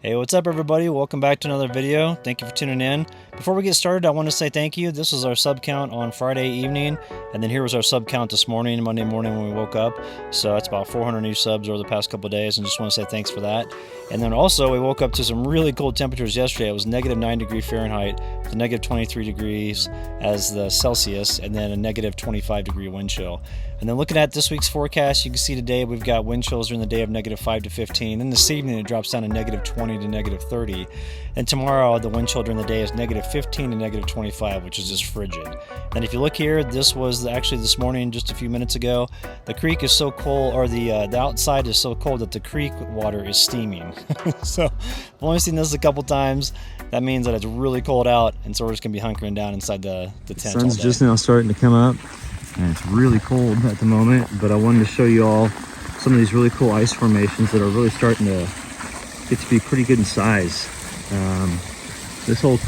Hey, what's up everybody? Welcome back to another video. Thank you for tuning in. Before we get started, I want to say thank you. This was our sub count on Friday evening, and then here was our sub count this morning, Monday morning when we woke up. So that's about 400 new subs over the past couple of days, and just want to say thanks for that. And then also, we woke up to some really cold temperatures yesterday. It was negative 9 degrees Fahrenheit to negative 23 degrees as the Celsius, and then a negative 25 degree wind chill. And then looking at this week's forecast, you can see today we've got wind chills during the day of negative 5 to 15. Then this evening it drops down to negative 20 to negative 30. And tomorrow the wind chill during the day is negative 15 to negative 25, which is just frigid. And if you look here, this was actually this morning, just a few minutes ago. The creek is so cold, or the outside is so cold that the creek water is steaming. So I've only seen this a couple times. That means that it's really cold out, and so we're just gonna be hunkering down inside the tent. The sun's just now starting to come up, and it's really cold at the moment, but I wanted to show you all some of these really cool ice formations that are really starting to get to be pretty good in size. This whole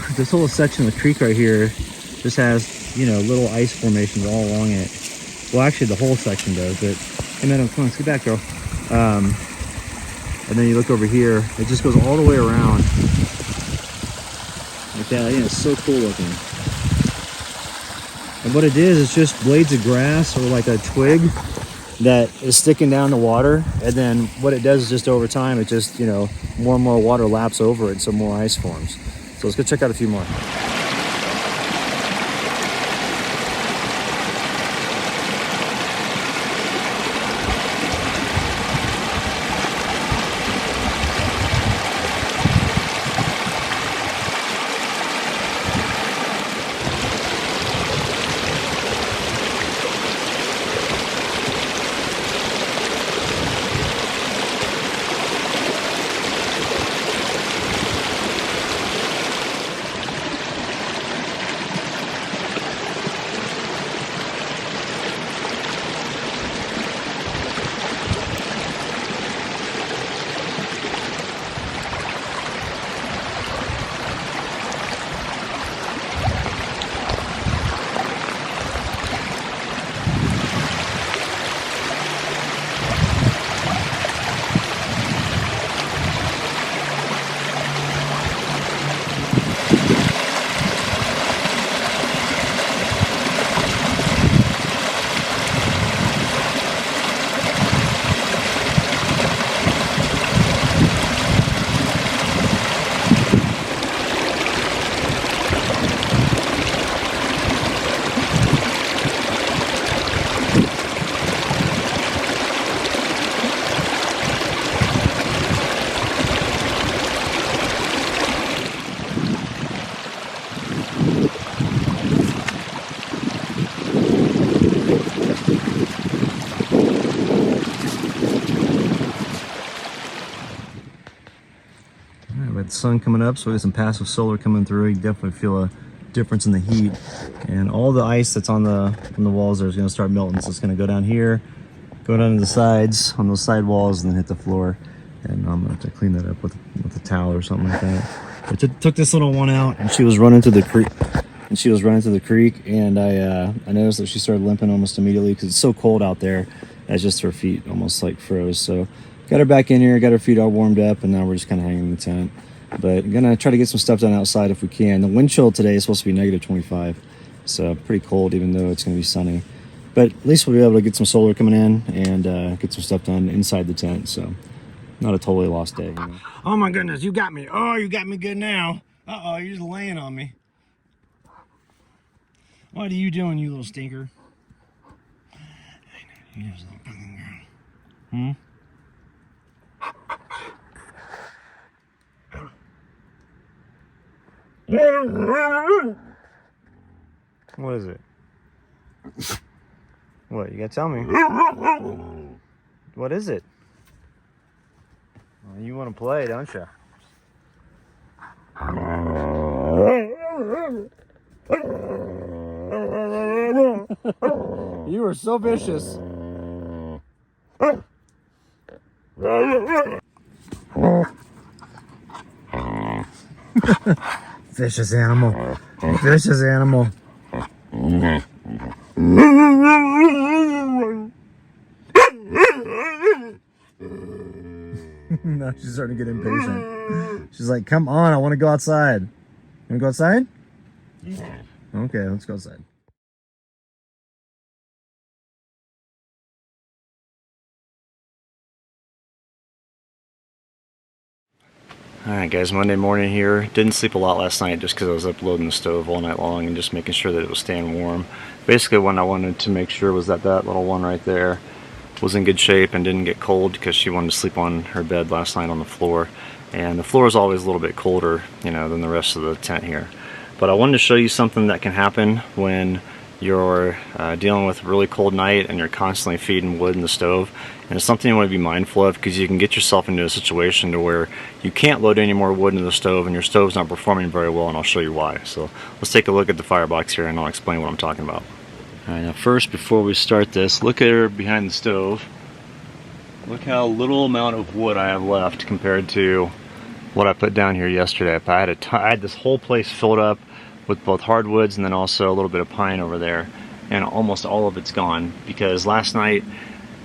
section of the creek right here just has, you know, little ice formations all along it. Well, actually the whole section does, but hey Meadow, come on, let's get back, girl. And then you look over here, it just goes all the way around like that. I think it's so cool looking. And what it is just blades of grass or like a twig that is sticking down the water. And then what it does is just over time, it just, you know, more and more water laps over it, so more ice forms. So let's go check out a few more. The sun coming up, so we got some passive solar coming through. You definitely feel a difference in the heat, and all the ice that's on from the walls there is going to start melting. So it's going to go down here, go down to the sides on those side walls, and then hit the floor. And I'm going to have to clean that up with a towel or something like that. I took this little one out, and she was running to the creek. And I noticed that she started limping almost immediately because it's so cold out there. That's just her feet almost like froze. So got her back in here, got her feet all warmed up, and now we're just kind of hanging in the tent. But I'm gonna try to get some stuff done outside if we can. The wind chill today is supposed to be negative 25, so pretty cold even though it's gonna be sunny. But at least we'll be able to get some solar coming in and get some stuff done inside the tent. So not a totally lost day. You know? Oh my goodness, you got me. Oh, you got me good now. Uh-oh, you're just laying on me. What are you doing, you little stinker? You little fucking girl. What is it? What, you gotta tell me. What is it? Well, you want to play, don't you? You are so vicious. Vicious animal. Vicious animal. Nice. She's starting to get impatient. She's like, come on, I want to go outside. You want to go outside? Yeah. Okay, let's go outside. Alright guys, Monday morning here. Didn't sleep a lot last night just because I was up loading the stove all night long and just making sure that it was staying warm. Basically what I wanted to make sure was that that little one right there was in good shape and didn't get cold, because she wanted to sleep on her bed last night on the floor. And the floor is always a little bit colder, you know, than the rest of the tent here. But I wanted to show you something that can happen when you're dealing with a really cold night and you're constantly feeding wood in the stove. And it's something you want to be mindful of, because you can get yourself into a situation to where you can't load any more wood into the stove and your stove's not performing very well, and I'll show you why. So let's take a look at the firebox here and I'll explain what I'm talking about. Alright, now first, before we start this, look at her behind the stove. Look how little amount of wood I have left compared to what I put down here yesterday. I had this whole place filled up with both hardwoods and then also a little bit of pine over there, and almost all of it's gone because last night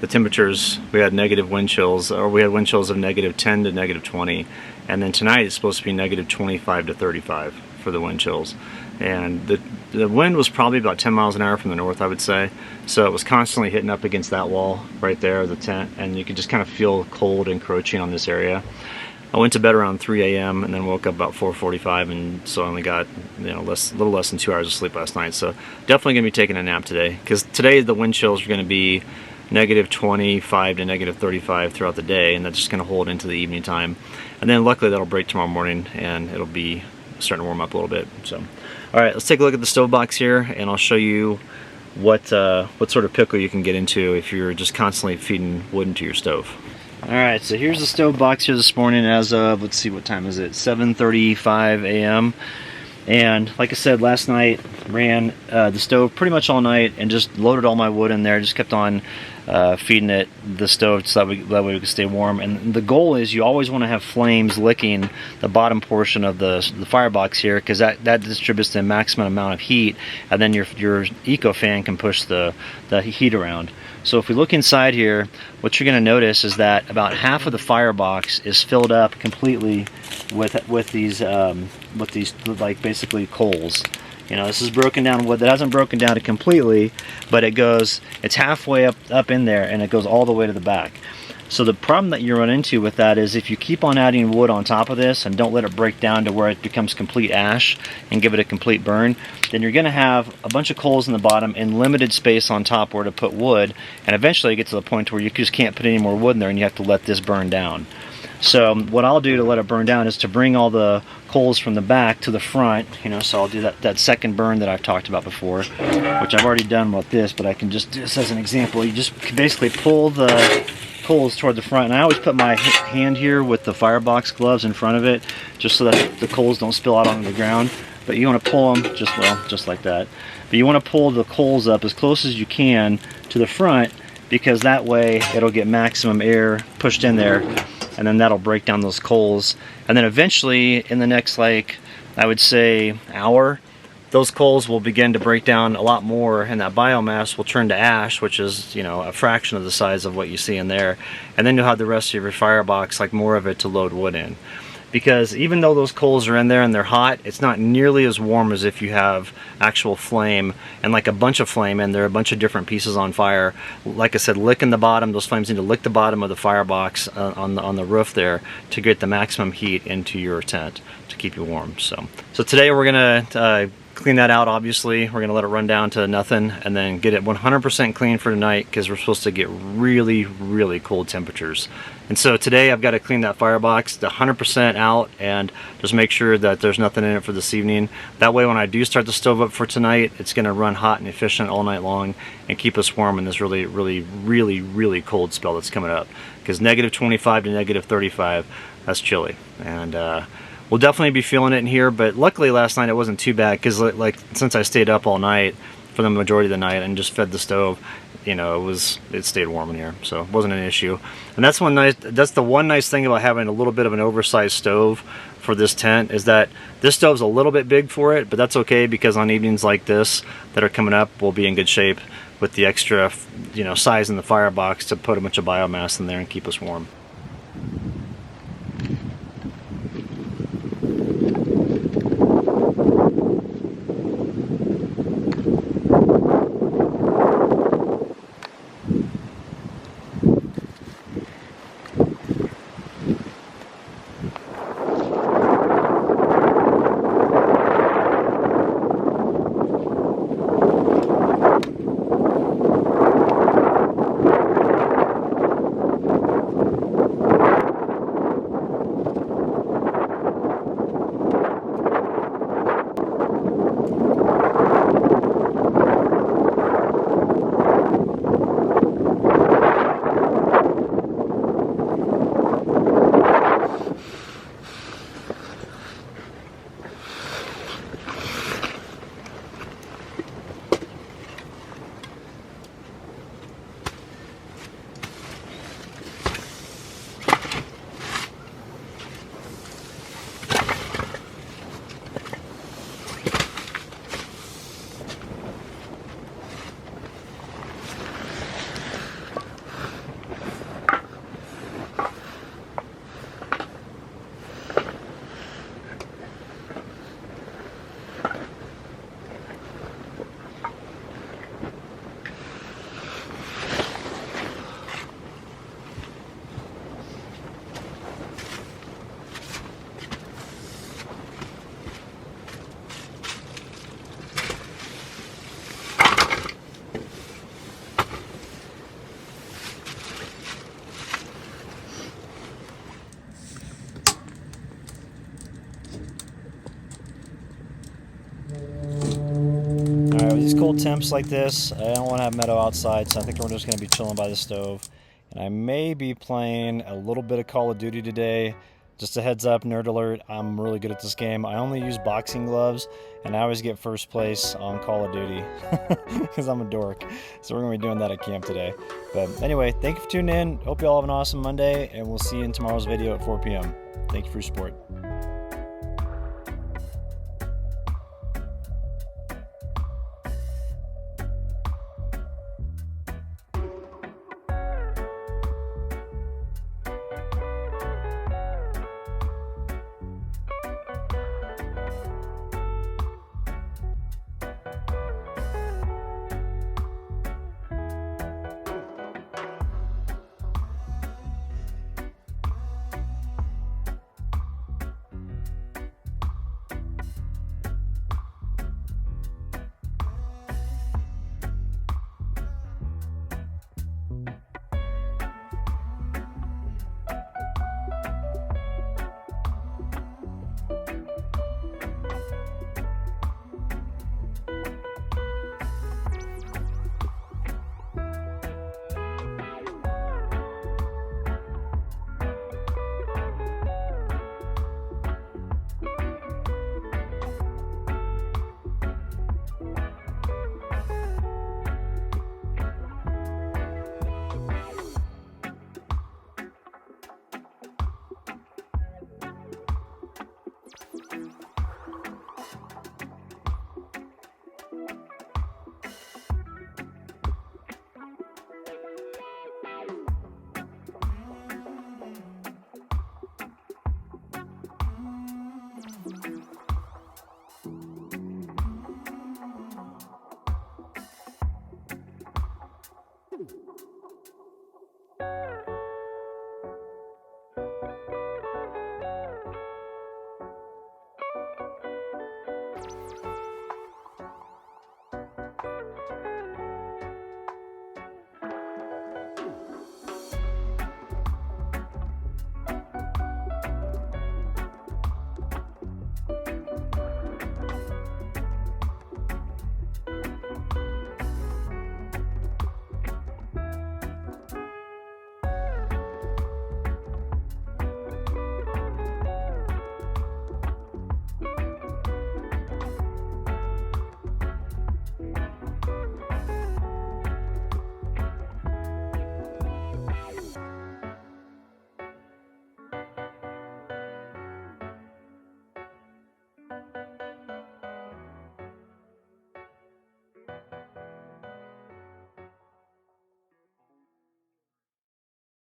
the temperatures, we had negative wind chills, or we had wind chills of negative 10 to negative 20, and then tonight it's supposed to be negative 25 to 35 for the wind chills. And the wind was probably about 10 miles an hour from the north, I would say, so it was constantly hitting up against that wall right there, the tent, and you could just kind of feel cold encroaching on this area. I went to bed around 3 a.m. and then woke up about 4:45, and so I only got, you know, a little less than 2 hours of sleep last night. So definitely going to be taking a nap today, because today the wind chills are going to be negative 25 to negative 35 throughout the day, and that's just going to hold into the evening time. And then luckily that'll break tomorrow morning and it'll be starting to warm up a little bit. So, all right, let's take a look at the stove box here, and I'll show you what sort of pickle you can get into if you're just constantly feeding wood into your stove. Alright, so here's the stove box here this morning as of, let's see, what time is it? 7:35 a.m. And like I said, last night ran the stove pretty much all night and just loaded all my wood in there, just kept on feeding it the stove so that way we could stay warm. And the goal is you always want to have flames licking the bottom portion of the firebox here, because that distributes the maximum amount of heat, and then your eco fan can push the heat around. So if we look inside here, what you're going to notice is that about half of the firebox is filled up completely with these like basically coals. You know, this is broken down wood that hasn't broken down completely, but it's halfway up in there, and it goes all the way to the back. So the problem that you run into with that is if you keep on adding wood on top of this and don't let it break down to where it becomes complete ash and give it a complete burn, then you're going to have a bunch of coals in the bottom and limited space on top where to put wood, and eventually you get to the point where you just can't put any more wood in there and you have to let this burn down. So what I'll do to let it burn down is to bring all the coals from the back to the front, you know, so I'll do that second burn that I've talked about before, which I've already done with this, but I can just do this as an example. You just basically pull the coals toward the front, and I always put my hand here with the firebox gloves in front of it just so that the coals don't spill out onto the ground. But you want to pull them just like that. But you want to pull the coals up as close as you can to the front, because that way it'll get maximum air pushed in there, and then that'll break down those coals. And then eventually in the next, like, I would say hour, those coals will begin to break down a lot more, and that biomass will turn to ash, which is, you know, a fraction of the size of what you see in there. And then you'll have the rest of your firebox, like more of it to load wood in. Because even though those coals are in there and they're hot, it's not nearly as warm as if you have actual flame and like a bunch of flame in there, a bunch of different pieces on fire. Like I said, licking the bottom, those flames need to lick the bottom of the firebox on the roof there to get the maximum heat into your tent to keep you warm. So today we're gonna clean that out. Obviously we're gonna let it run down to nothing and then get it 100% clean for tonight, because we're supposed to get really cold temperatures. And so today I've got to clean that firebox to 100% out and just make sure that there's nothing in it for this evening. That way when I do start the stove up for tonight, it's going to run hot and efficient all night long and keep us warm in this really cold spell that's coming up. Because negative 25 to negative 35, that's chilly. And we'll definitely be feeling it in here, but luckily last night it wasn't too bad, because like since I stayed up all night for the majority of the night and just fed the stove, you know, it stayed warm in here, so it wasn't an issue. And that's the one nice thing about having a little bit of an oversized stove for this tent, is that this stove's a little bit big for it, but that's okay, because on evenings like this that are coming up, we'll be in good shape with the extra, you know, size in the firebox to put a bunch of biomass in there and keep us warm. cold temps like this, I don't want to have Meadow outside, so I think we're just going to be chilling by the stove. And I may be playing a little bit of Call of Duty today. Just a heads up, nerd alert, I'm really good at this game. I only use boxing gloves, and I always get first place on Call of Duty because I'm a dork. So we're going to be doing that at camp today. But anyway, thank you for tuning in. Hope you all have an awesome Monday, and we'll see you in tomorrow's video at 4 p.m. Thank you for your support.